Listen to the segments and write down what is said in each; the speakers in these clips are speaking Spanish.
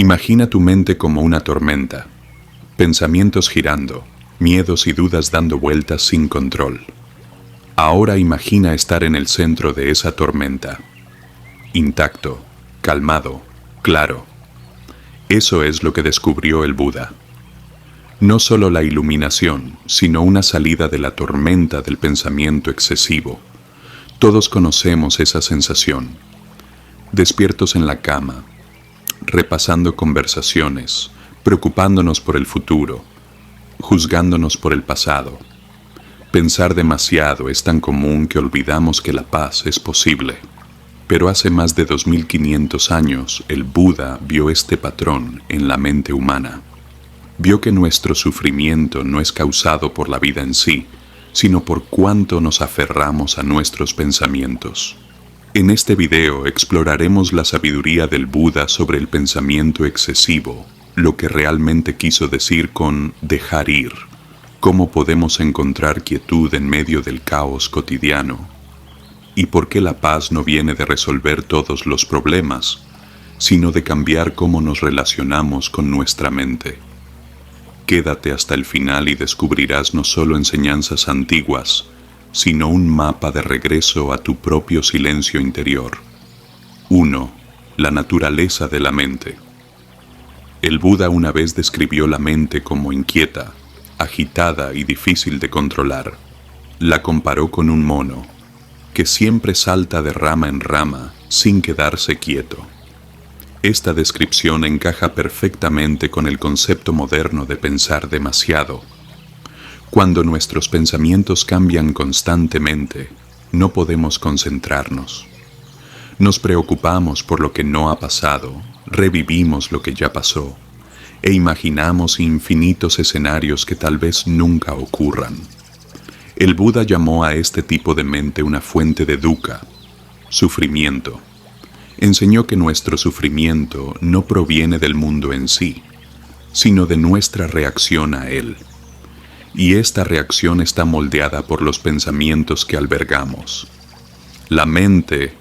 Imagina tu mente como una tormenta, pensamientos girando, miedos y dudas dando vueltas sin control. Ahora imagina estar en el centro de esa tormenta, intacto, calmado, claro. Eso es lo que descubrió el Buda. No solo la iluminación, sino una salida de la tormenta del pensamiento excesivo. Todos conocemos esa sensación. Despiertos en la cama, repasando conversaciones, preocupándonos por el futuro, juzgándonos por el pasado. Pensar demasiado es tan común que olvidamos que la paz es posible. Pero hace más de 2500 años el Buda vio este patrón en la mente humana. Vio que nuestro sufrimiento no es causado por la vida en sí, sino por cuánto nos aferramos a nuestros pensamientos. En este video exploraremos la sabiduría del Buda sobre el pensamiento excesivo, lo que realmente quiso decir con dejar ir, cómo podemos encontrar quietud en medio del caos cotidiano, y por qué la paz no viene de resolver todos los problemas, sino de cambiar cómo nos relacionamos con nuestra mente. Quédate hasta el final y descubrirás no solo enseñanzas antiguas, sino un mapa de regreso a tu propio silencio interior. 1. La naturaleza de la mente. El Buda una vez describió la mente como inquieta, agitada y difícil de controlar. La comparó con un mono, que siempre salta de rama en rama sin quedarse quieto. Esta descripción encaja perfectamente con el concepto moderno de pensar demasiado. Cuando nuestros pensamientos cambian constantemente, no podemos concentrarnos. Nos preocupamos por lo que no ha pasado, revivimos lo que ya pasó, e imaginamos infinitos escenarios que tal vez nunca ocurran. El Buda llamó a este tipo de mente una fuente de dukkha, sufrimiento. Enseñó que nuestro sufrimiento no proviene del mundo en sí, sino de nuestra reacción a él. Y esta reacción está moldeada por los pensamientos que albergamos. La mente,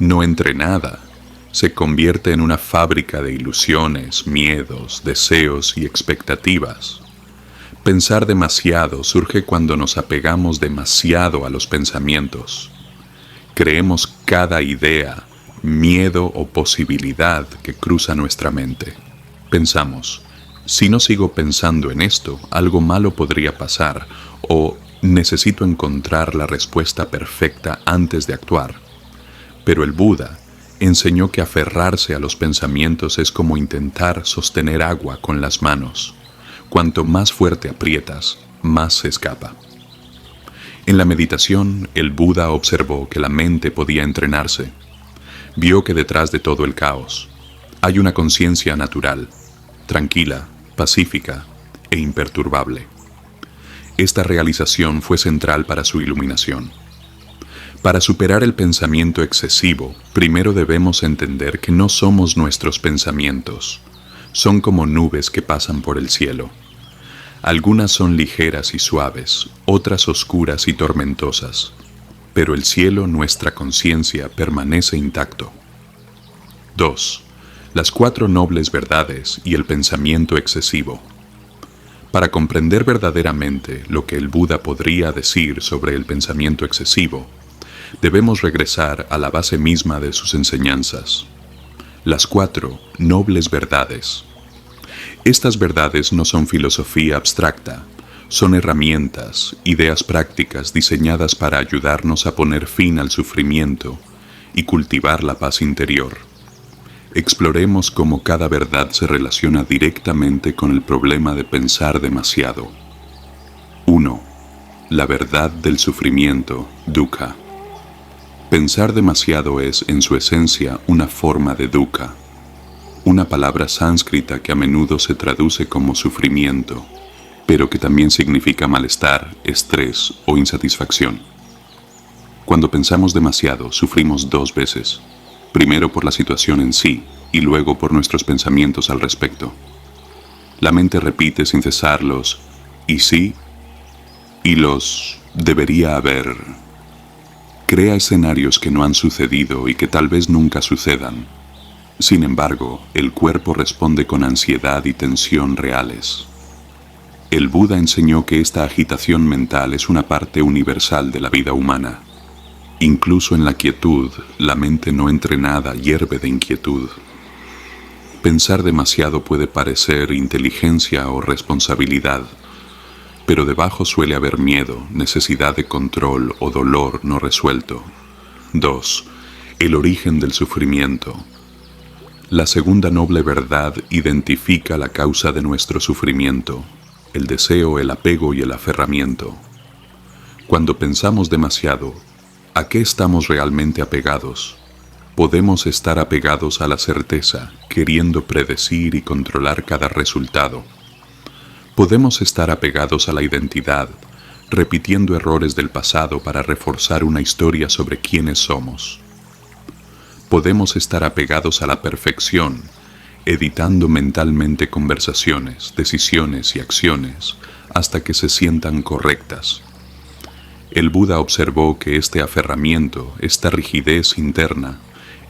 no entrenada, se convierte en una fábrica de ilusiones, miedos, deseos y expectativas. Pensar demasiado surge cuando nos apegamos demasiado a los pensamientos. Creemos cada idea, miedo o posibilidad que cruza nuestra mente. Pensamos, si no sigo pensando en esto, algo malo podría pasar, o necesito encontrar la respuesta perfecta antes de actuar. Pero el Buda enseñó que aferrarse a los pensamientos es como intentar sostener agua con las manos. Cuanto más fuerte aprietas, más se escapa. En la meditación, el Buda observó que la mente podía entrenarse. Vio que detrás de todo el caos hay una conciencia natural, tranquila, pacífica e imperturbable. Esta realización fue central para su iluminación. Para superar el pensamiento excesivo, primero debemos entender que no somos nuestros pensamientos. Son como nubes que pasan por el cielo. Algunas son ligeras y suaves, otras oscuras y tormentosas. Pero el cielo, nuestra conciencia, permanece intacto. 2. Las 4 nobles verdades y el pensamiento excesivo. Para comprender verdaderamente lo que el Buda podría decir sobre el pensamiento excesivo, debemos regresar a la base misma de sus enseñanzas. Las 4 nobles verdades. Estas verdades no son filosofía abstracta, son herramientas, ideas prácticas diseñadas para ayudarnos a poner fin al sufrimiento y cultivar la paz interior. Exploremos cómo cada verdad se relaciona directamente con el problema de pensar demasiado. 1. La verdad del sufrimiento, dukkha. Pensar demasiado es, en su esencia, una forma de dukkha, una palabra sánscrita que a menudo se traduce como sufrimiento, pero que también significa malestar, estrés o insatisfacción. Cuando pensamos demasiado, sufrimos 2 veces. Primero por la situación en sí y luego por nuestros pensamientos al respecto. La mente repite sin cesar los «y sí» y los «debería haber». Crea escenarios que no han sucedido y que tal vez nunca sucedan. Sin embargo, el cuerpo responde con ansiedad y tensión reales. El Buda enseñó que esta agitación mental es una parte universal de la vida humana. Incluso en la quietud, la mente no entrenada hierve de inquietud. Pensar demasiado puede parecer inteligencia o responsabilidad, pero debajo suele haber miedo, necesidad de control o dolor no resuelto. 2. El origen del sufrimiento. La segunda noble verdad identifica la causa de nuestro sufrimiento, el deseo, el apego y el aferramiento. Cuando pensamos demasiado, ¿a qué estamos realmente apegados? Podemos estar apegados a la certeza, queriendo predecir y controlar cada resultado. Podemos estar apegados a la identidad, repitiendo errores del pasado para reforzar una historia sobre quiénes somos. Podemos estar apegados a la perfección, editando mentalmente conversaciones, decisiones y acciones hasta que se sientan correctas. El Buda observó que este aferramiento, esta rigidez interna,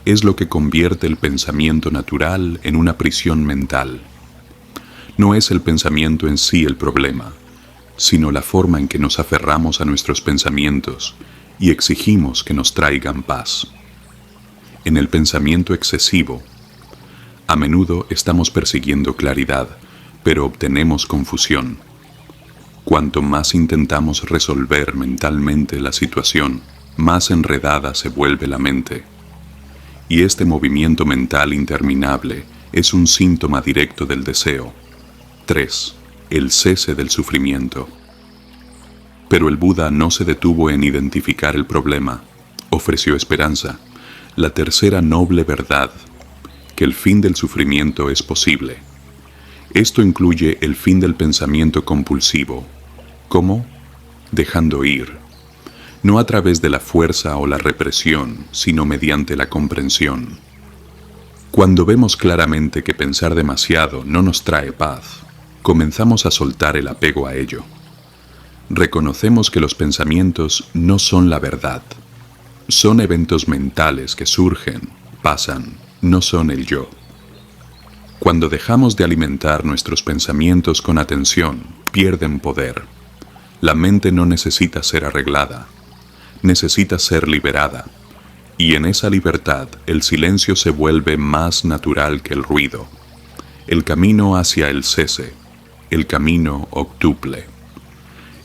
es lo que convierte el pensamiento natural en una prisión mental. No es el pensamiento en sí el problema, sino la forma en que nos aferramos a nuestros pensamientos y exigimos que nos traigan paz. En el pensamiento excesivo, a menudo estamos persiguiendo claridad, pero obtenemos confusión. Cuanto más intentamos resolver mentalmente la situación, más enredada se vuelve la mente. Y este movimiento mental interminable es un síntoma directo del deseo. 3. El cese del sufrimiento. Pero el Buda no se detuvo en identificar el problema, ofreció esperanza, la tercera noble verdad, que el fin del sufrimiento es posible. Esto incluye el fin del pensamiento compulsivo. ¿Cómo? Dejando ir. No a través de la fuerza o la represión, sino mediante la comprensión. Cuando vemos claramente que pensar demasiado no nos trae paz, comenzamos a soltar el apego a ello. Reconocemos que los pensamientos no son la verdad. Son eventos mentales que surgen, pasan, no son el yo. Cuando dejamos de alimentar nuestros pensamientos con atención, pierden poder. La mente no necesita ser arreglada, necesita ser liberada, y en esa libertad el silencio se vuelve más natural que el ruido. El camino hacia el cese, el camino octuple.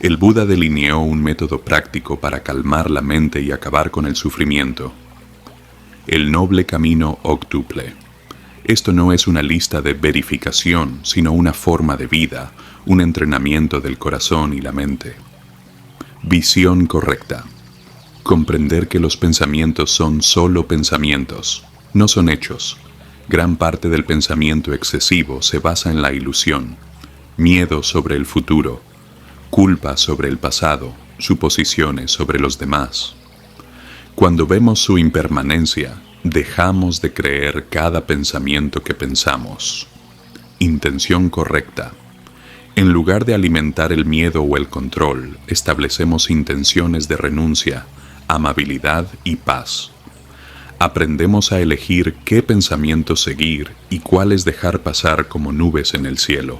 El Buda delineó un método práctico para calmar la mente y acabar con el sufrimiento. El noble camino octuple. Esto no es una lista de verificación, sino una forma de vida, un entrenamiento del corazón y la mente. Visión correcta. Comprender que los pensamientos son solo pensamientos, no son hechos. Gran parte del pensamiento excesivo se basa en la ilusión, miedo sobre el futuro, culpa sobre el pasado, suposiciones sobre los demás. Cuando vemos su impermanencia, dejamos de creer cada pensamiento que pensamos. Intención correcta. En lugar de alimentar el miedo o el control, establecemos intenciones de renuncia, amabilidad y paz. Aprendemos a elegir qué pensamientos seguir y cuáles dejar pasar como nubes en el cielo.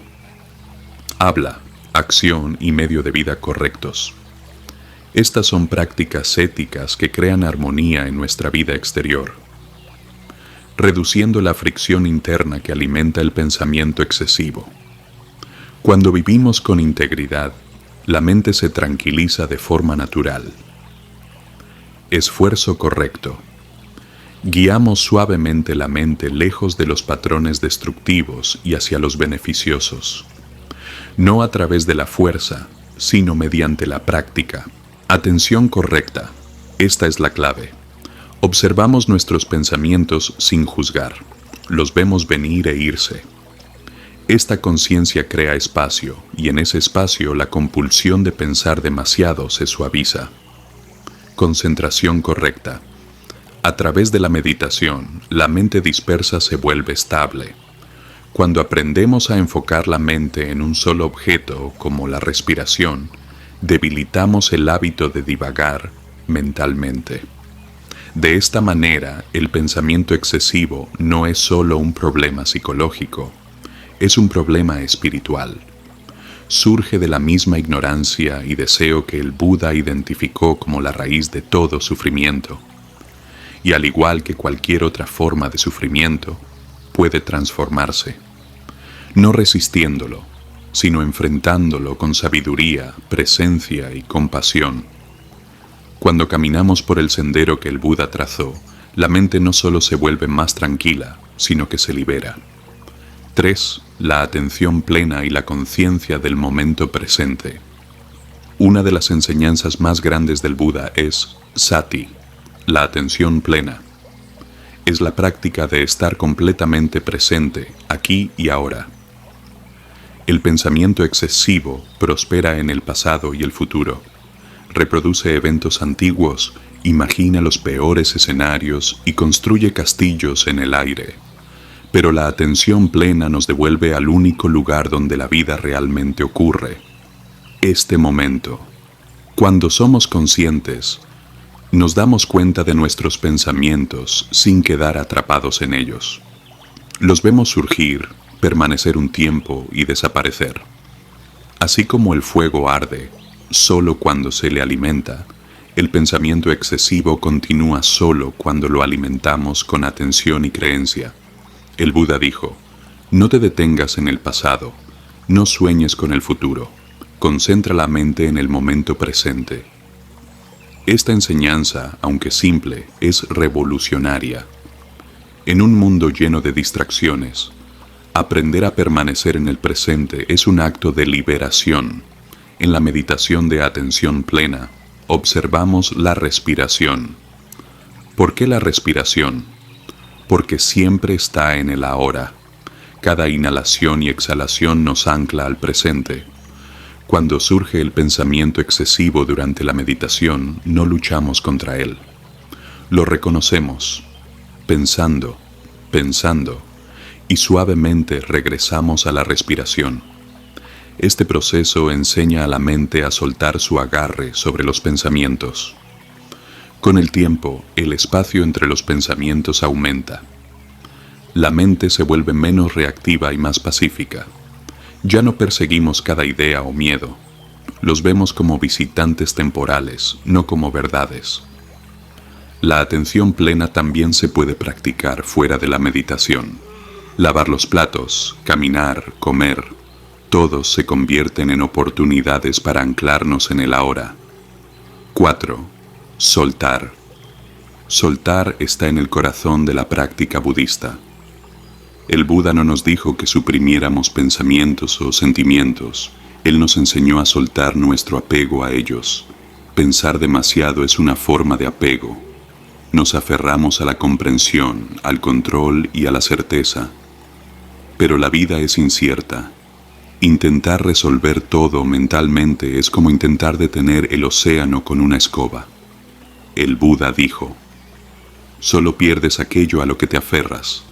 Habla, acción y medio de vida correctos. Estas son prácticas éticas que crean armonía en nuestra vida exterior, reduciendo la fricción interna que alimenta el pensamiento excesivo. Cuando vivimos con integridad, la mente se tranquiliza de forma natural. Esfuerzo correcto. Guiamos suavemente la mente lejos de los patrones destructivos y hacia los beneficiosos. No a través de la fuerza, sino mediante la práctica. Atención correcta. Esta es la clave. Observamos nuestros pensamientos sin juzgar. Los vemos venir e irse. Esta conciencia crea espacio, y en ese espacio la compulsión de pensar demasiado se suaviza. Concentración correcta. A través de la meditación, la mente dispersa se vuelve estable. Cuando aprendemos a enfocar la mente en un solo objeto, como la respiración, debilitamos el hábito de divagar mentalmente. De esta manera, el pensamiento excesivo no es solo un problema psicológico, es un problema espiritual. Surge de la misma ignorancia y deseo que el Buda identificó como la raíz de todo sufrimiento. Y al igual que cualquier otra forma de sufrimiento, puede transformarse, no resistiéndolo, sino enfrentándolo con sabiduría, presencia y compasión. Cuando caminamos por el sendero que el Buda trazó, la mente no solo se vuelve más tranquila, sino que se libera. 3. La atención plena y la conciencia del momento presente. Una de las enseñanzas más grandes del Buda es sati, la atención plena. Es la práctica de estar completamente presente, aquí y ahora. El pensamiento excesivo prospera en el pasado y el futuro. Reproduce eventos antiguos, imagina los peores escenarios y construye castillos en el aire. Pero la atención plena nos devuelve al único lugar donde la vida realmente ocurre, este momento. Cuando somos conscientes, nos damos cuenta de nuestros pensamientos sin quedar atrapados en ellos. Los vemos surgir, permanecer un tiempo y desaparecer. Así como el fuego arde, solo cuando se le alimenta, el pensamiento excesivo continúa solo cuando lo alimentamos con atención y creencia. El Buda dijo, no te detengas en el pasado, no sueñes con el futuro, concentra la mente en el momento presente. Esta enseñanza, aunque simple, es revolucionaria. En un mundo lleno de distracciones, aprender a permanecer en el presente es un acto de liberación. En la meditación de atención plena, observamos la respiración. ¿Por qué la respiración? Porque siempre está en el ahora. Cada inhalación y exhalación nos ancla al presente. Cuando surge el pensamiento excesivo durante la meditación, no luchamos contra él. Lo reconocemos, pensando, y suavemente regresamos a la respiración. Este proceso enseña a la mente a soltar su agarre sobre los pensamientos. Con el tiempo, el espacio entre los pensamientos aumenta. La mente se vuelve menos reactiva y más pacífica. Ya no perseguimos cada idea o miedo. Los vemos como visitantes temporales, no como verdades. La atención plena también se puede practicar fuera de la meditación. Lavar los platos, caminar, comer, todos se convierten en oportunidades para anclarnos en el ahora. 4. Soltar. Soltar está en el corazón de la práctica budista. El Buda no nos dijo que suprimiéramos pensamientos o sentimientos. Él nos enseñó a soltar nuestro apego a ellos. Pensar demasiado es una forma de apego. Nos aferramos a la comprensión, al control y a la certeza. Pero la vida es incierta. Intentar resolver todo mentalmente es como intentar detener el océano con una escoba. El Buda dijo, solo pierdes aquello a lo que te aferras.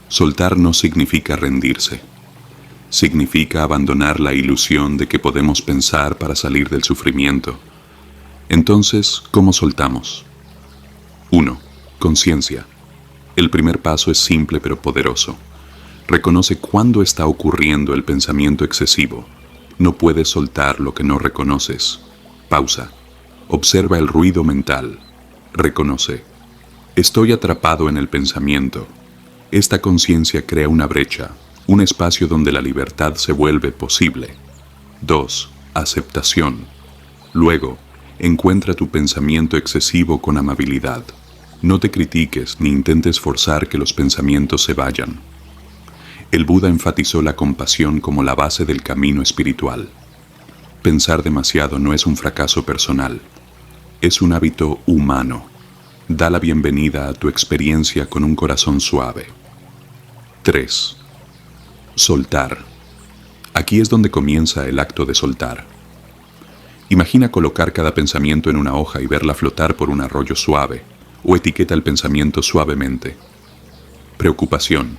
Soltar no significa rendirse. Significa abandonar la ilusión de que podemos pensar para salir del sufrimiento. Entonces, ¿cómo soltamos? 1. Conciencia. El primer paso es simple pero poderoso. Reconoce cuándo está ocurriendo el pensamiento excesivo. No puedes soltar lo que no reconoces. Pausa. Observa el ruido mental. Reconoce. Estoy atrapado en el pensamiento. Esta conciencia crea una brecha, un espacio donde la libertad se vuelve posible. 2. Aceptación. Luego, encuentra tu pensamiento excesivo con amabilidad. No te critiques ni intentes forzar que los pensamientos se vayan. El Buda enfatizó la compasión como la base del camino espiritual. Pensar demasiado no es un fracaso personal, es un hábito humano. Da la bienvenida a tu experiencia con un corazón suave. 3. Soltar. Aquí es donde comienza el acto de soltar. Imagina colocar cada pensamiento en una hoja y verla flotar por un arroyo suave, o etiqueta el pensamiento suavemente. Preocupación,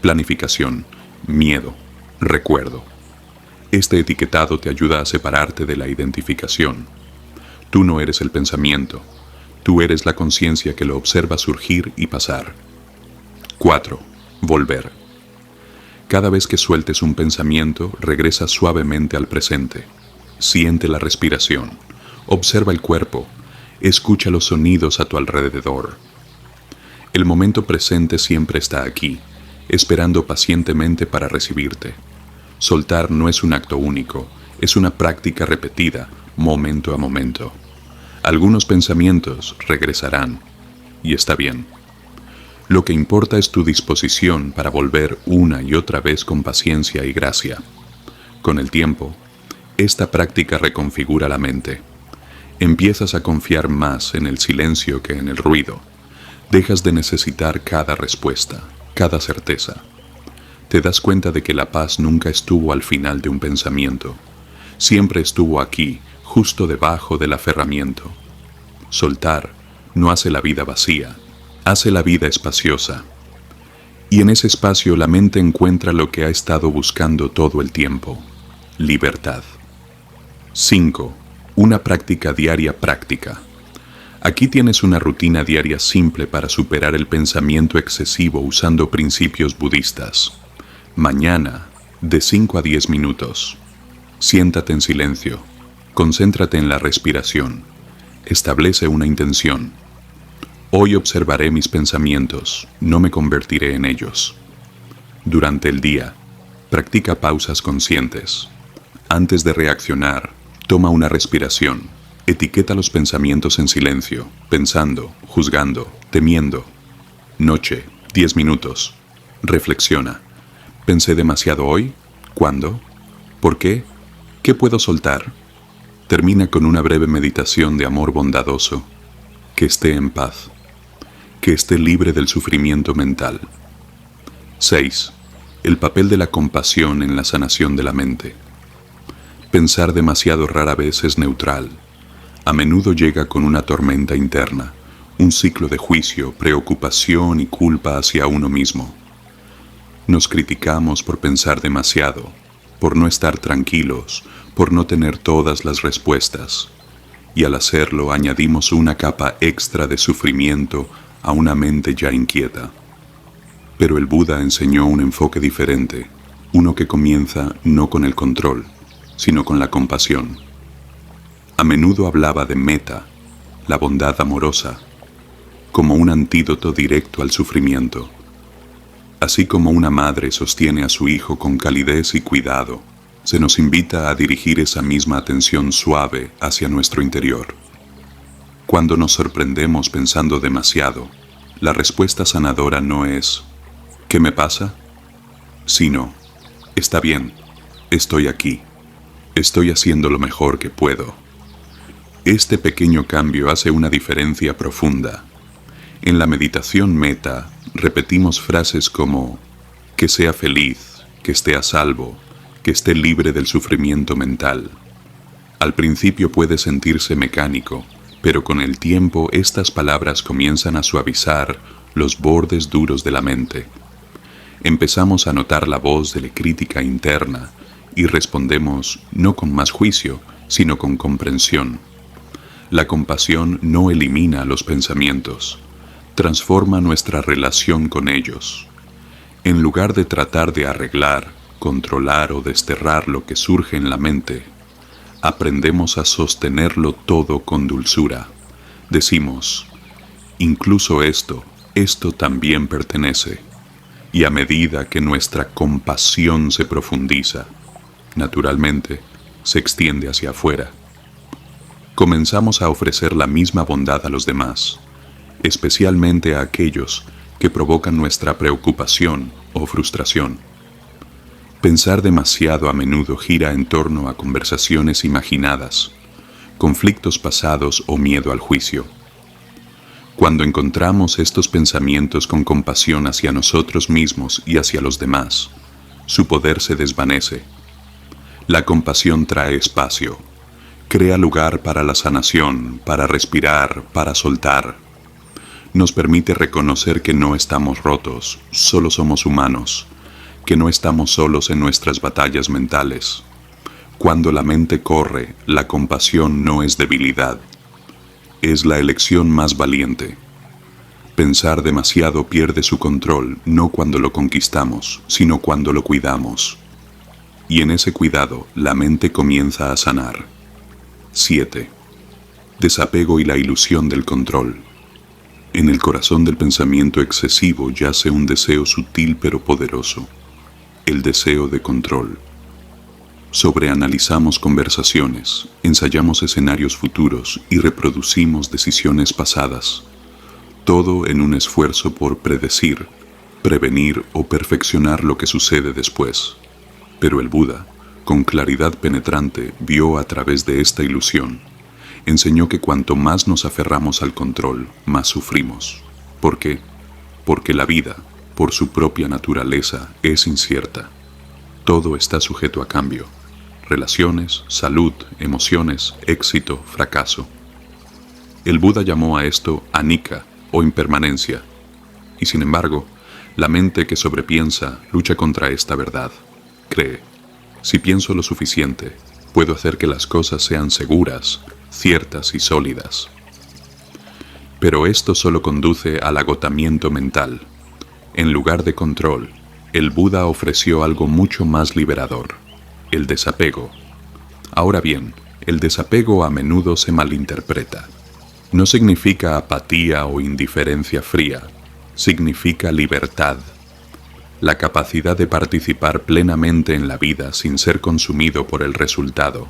planificación, miedo, recuerdo. Este etiquetado te ayuda a separarte de la identificación. Tú no eres el pensamiento. Tú eres la conciencia que lo observa surgir y pasar. 4. Volver. Cada vez que sueltes un pensamiento, regresa suavemente al presente. Siente la respiración, observa el cuerpo, escucha los sonidos a tu alrededor. El momento presente siempre está aquí, esperando pacientemente para recibirte. Soltar no es un acto único, es una práctica repetida, momento a momento. Algunos pensamientos regresarán, y está bien. Lo que importa es tu disposición para volver una y otra vez con paciencia y gracia. Con el tiempo, esta práctica reconfigura la mente. Empiezas a confiar más en el silencio que en el ruido. Dejas de necesitar cada respuesta, cada certeza. Te das cuenta de que la paz nunca estuvo al final de un pensamiento. Siempre estuvo aquí, justo debajo del aferramiento. Soltar no hace la vida vacía, hace la vida espaciosa. Y en ese espacio la mente encuentra lo que ha estado buscando todo el tiempo: libertad. 5. Una práctica diaria práctica. Aquí tienes una rutina diaria simple para superar el pensamiento excesivo usando principios budistas. Mañana, de 5 a 10 minutos. Siéntate en silencio. Concéntrate en la respiración. Establece una intención. Hoy observaré mis pensamientos, no me convertiré en ellos. Durante el día, practica pausas conscientes. Antes de reaccionar, toma una respiración. Etiqueta los pensamientos en silencio, pensando, juzgando, temiendo. Noche, 10 minutos. Reflexiona. ¿Pensé demasiado hoy? ¿Cuándo? ¿Por qué? ¿Qué puedo soltar? Termina con una breve meditación de amor bondadoso. Que esté en paz. Que esté libre del sufrimiento mental. 6. El papel de la compasión en la sanación de la mente. Pensar demasiado rara vez es neutral. A menudo llega con una tormenta interna, un ciclo de juicio, preocupación y culpa hacia uno mismo. Nos criticamos por pensar demasiado, por no estar tranquilos, por no tener todas las respuestas. Y al hacerlo añadimos una capa extra de sufrimiento a una mente ya inquieta. Pero el Buda enseñó un enfoque diferente, uno que comienza no con el control, sino con la compasión. A menudo hablaba de metta, la bondad amorosa, como un antídoto directo al sufrimiento. Así como una madre sostiene a su hijo con calidez y cuidado, se nos invita a dirigir esa misma atención suave hacia nuestro interior. Cuando nos sorprendemos pensando demasiado, la respuesta sanadora no es ¿qué me pasa?, sino está bien, estoy aquí, estoy haciendo lo mejor que puedo. Este pequeño cambio hace una diferencia profunda. En la meditación metta repetimos frases como que sea feliz, que esté a salvo, que esté libre del sufrimiento mental. Al principio puede sentirse mecánico, pero con el tiempo estas palabras comienzan a suavizar los bordes duros de la mente. Empezamos a notar la voz de la crítica interna y respondemos no con más juicio, sino con comprensión. La compasión no elimina los pensamientos, transforma nuestra relación con ellos. En lugar de tratar de arreglar, controlar o desterrar lo que surge en la mente, aprendemos a sostenerlo todo con dulzura. Decimos, incluso esto también pertenece. Y a medida que nuestra compasión se profundiza, naturalmente, se extiende hacia afuera. Comenzamos a ofrecer la misma bondad a los demás, especialmente a aquellos que provocan nuestra preocupación o frustración. Pensar demasiado a menudo gira en torno a conversaciones imaginadas, conflictos pasados o miedo al juicio. Cuando encontramos estos pensamientos con compasión hacia nosotros mismos y hacia los demás, su poder se desvanece. La compasión trae espacio, crea lugar para la sanación, para respirar, para soltar. Nos permite reconocer que no estamos rotos, solo somos humanos, que no estamos solos en nuestras batallas mentales. Cuando la mente corre, la compasión no es debilidad, es la elección más valiente. Pensar demasiado pierde su control no cuando lo conquistamos, sino cuando lo cuidamos. Y en ese cuidado, la mente comienza a sanar. 7. Desapego y la ilusión del control. En el corazón del pensamiento excesivo yace un deseo sutil pero poderoso, el deseo de control. Sobreanalizamos conversaciones, ensayamos escenarios futuros y reproducimos decisiones pasadas, todo en un esfuerzo por predecir, prevenir o perfeccionar lo que sucede después. Pero el Buda, con claridad penetrante, vio a través de esta ilusión. Enseñó que cuanto más nos aferramos al control, más sufrimos. ¿Por qué? Porque la vida, por su propia naturaleza, es incierta. Todo está sujeto a cambio. Relaciones, salud, emociones, éxito, fracaso. El Buda llamó a esto anicca o impermanencia. Y sin embargo, la mente que sobrepiensa lucha contra esta verdad. Cree, si pienso lo suficiente, puedo hacer que las cosas sean seguras, ciertas y sólidas. Pero esto solo conduce al agotamiento mental. En lugar de control, el Buda ofreció algo mucho más liberador, el desapego. Ahora bien, el desapego a menudo se malinterpreta. No significa apatía o indiferencia fría, significa libertad. La capacidad de participar plenamente en la vida sin ser consumido por el resultado.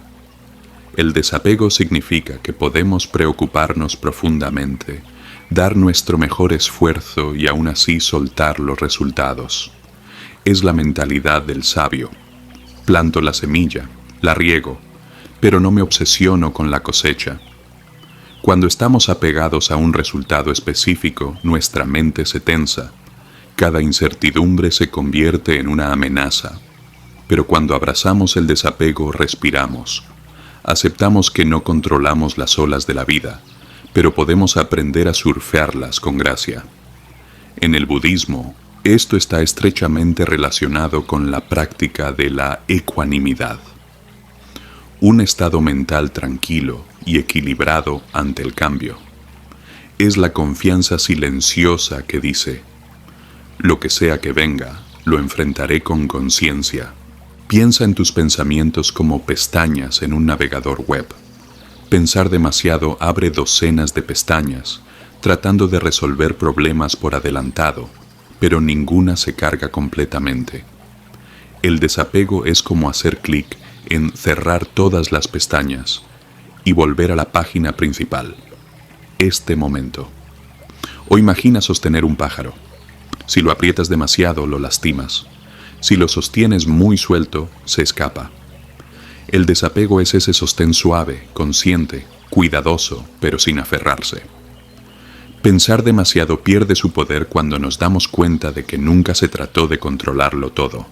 El desapego significa que podemos preocuparnos profundamente, dar nuestro mejor esfuerzo y aún así soltar los resultados. Es la mentalidad del sabio. Planto la semilla, la riego, pero no me obsesiono con la cosecha. Cuando estamos apegados a un resultado específico, nuestra mente se tensa. Cada incertidumbre se convierte en una amenaza. Pero cuando abrazamos el desapego, respiramos. Aceptamos que no controlamos las olas de la vida, pero podemos aprender a surfearlas con gracia. En el budismo, esto está estrechamente relacionado con la práctica de la ecuanimidad. Un estado mental tranquilo y equilibrado ante el cambio. Es la confianza silenciosa que dice, lo que sea que venga, lo enfrentaré con conciencia. Piensa en tus pensamientos como pestañas en un navegador web. Pensar demasiado abre docenas de pestañas, tratando de resolver problemas por adelantado, pero ninguna se carga completamente. El desapego es como hacer clic en cerrar todas las pestañas y volver a la página principal. Este momento. O imagina sostener un pájaro. Si lo aprietas demasiado, lo lastimas. Si lo sostienes muy suelto, se escapa. El desapego es ese sostén suave, consciente, cuidadoso, pero sin aferrarse. Pensar demasiado pierde su poder cuando nos damos cuenta de que nunca se trató de controlarlo todo.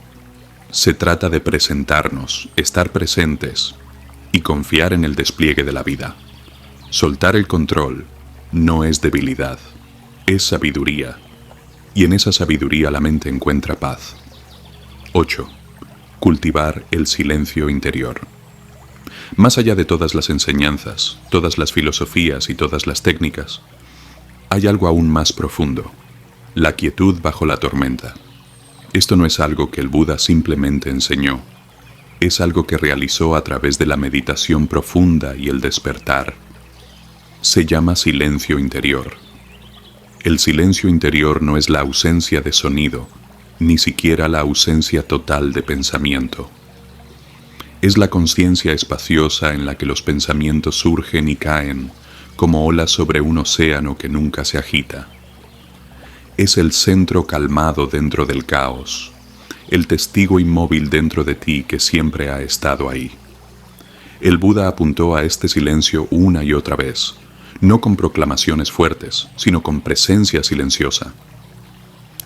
Se trata de presentarnos, estar presentes y confiar en el despliegue de la vida. Soltar el control no es debilidad, es sabiduría. Y en esa sabiduría la mente encuentra paz. 8. Cultivar el silencio interior. Más allá de todas las enseñanzas, todas las filosofías y todas las técnicas, hay algo aún más profundo, la quietud bajo la tormenta. Esto no es algo que el Buda simplemente enseñó, es algo que realizó a través de la meditación profunda y el despertar. Se llama silencio interior. El silencio interior no es la ausencia de sonido, ni siquiera la ausencia total de pensamiento. Es la conciencia espaciosa en la que los pensamientos surgen y caen, como olas sobre un océano que nunca se agita. Es el centro calmado dentro del caos, el testigo inmóvil dentro de ti que siempre ha estado ahí. El Buda apuntó a este silencio una y otra vez, no con proclamaciones fuertes, sino con presencia silenciosa.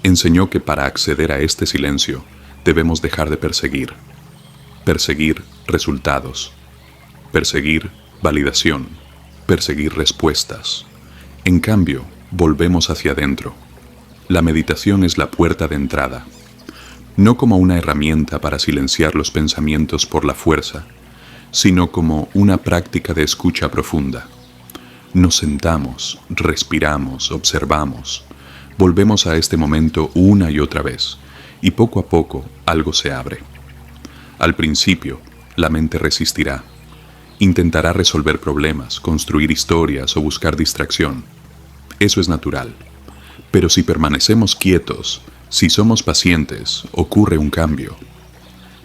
Enseñó que para acceder a este silencio debemos dejar de perseguir resultados, perseguir validación, perseguir respuestas. En cambio, volvemos hacia adentro. La meditación es la puerta de entrada, no como una herramienta para silenciar los pensamientos por la fuerza, sino como una práctica de escucha profunda. Nos sentamos, respiramos, observamos, volvemos a este momento una y otra vez, y poco a poco algo se abre. Al principio, la mente resistirá. Intentará resolver problemas, construir historias o buscar distracción. Eso es natural. Pero si permanecemos quietos, si somos pacientes, ocurre un cambio.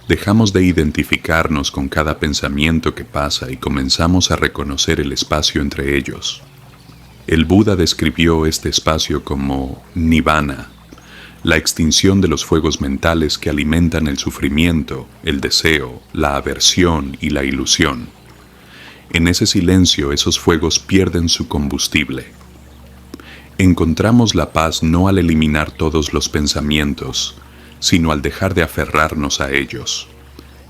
Dejamos de identificarnos con cada pensamiento que pasa y comenzamos a reconocer el espacio entre ellos. El Buda describió este espacio como nirvana, la extinción de los fuegos mentales que alimentan el sufrimiento, el deseo, la aversión y la ilusión. En ese silencio esos fuegos pierden su combustible. Encontramos la paz no al eliminar todos los pensamientos, sino al dejar de aferrarnos a ellos.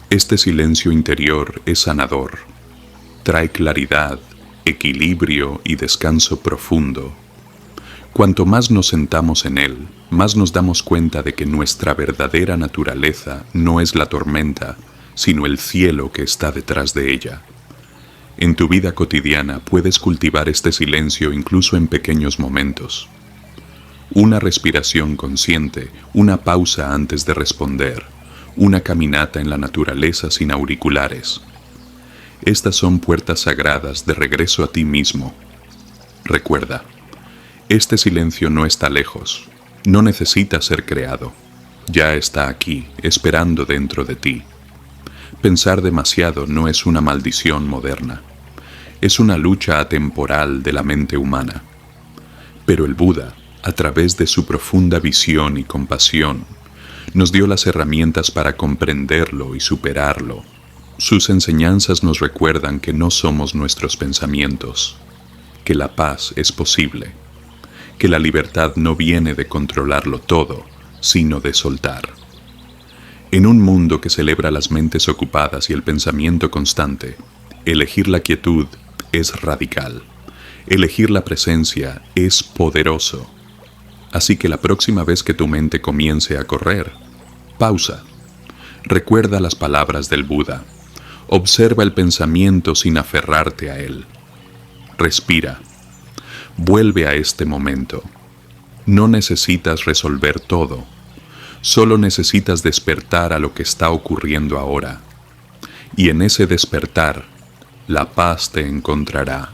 Este silencio interior es sanador. Trae claridad, equilibrio y descanso profundo. Cuanto más nos sentamos en él, más nos damos cuenta de que nuestra verdadera naturaleza no es la tormenta, sino el cielo que está detrás de ella. En tu vida cotidiana puedes cultivar este silencio incluso en pequeños momentos. Una respiración consciente, una pausa antes de responder, una caminata en la naturaleza sin auriculares. Estas son puertas sagradas de regreso a ti mismo. Recuerda, este silencio no está lejos, no necesita ser creado. Ya está aquí, esperando dentro de ti. Pensar demasiado no es una maldición moderna. Es una lucha atemporal de la mente humana. Pero el Buda, a través de su profunda visión y compasión, nos dio las herramientas para comprenderlo y superarlo. Sus enseñanzas nos recuerdan que no somos nuestros pensamientos, que la paz es posible, que la libertad no viene de controlarlo todo, sino de soltar. En un mundo que celebra las mentes ocupadas y el pensamiento constante, elegir la quietud es radical. Elegir la presencia es poderoso. Así que la próxima vez que tu mente comience a correr, pausa. Recuerda las palabras del Buda. Observa el pensamiento sin aferrarte a él. Respira. Vuelve a este momento. No necesitas resolver todo. Solo necesitas despertar a lo que está ocurriendo ahora. Y en ese despertar, la paz te encontrará.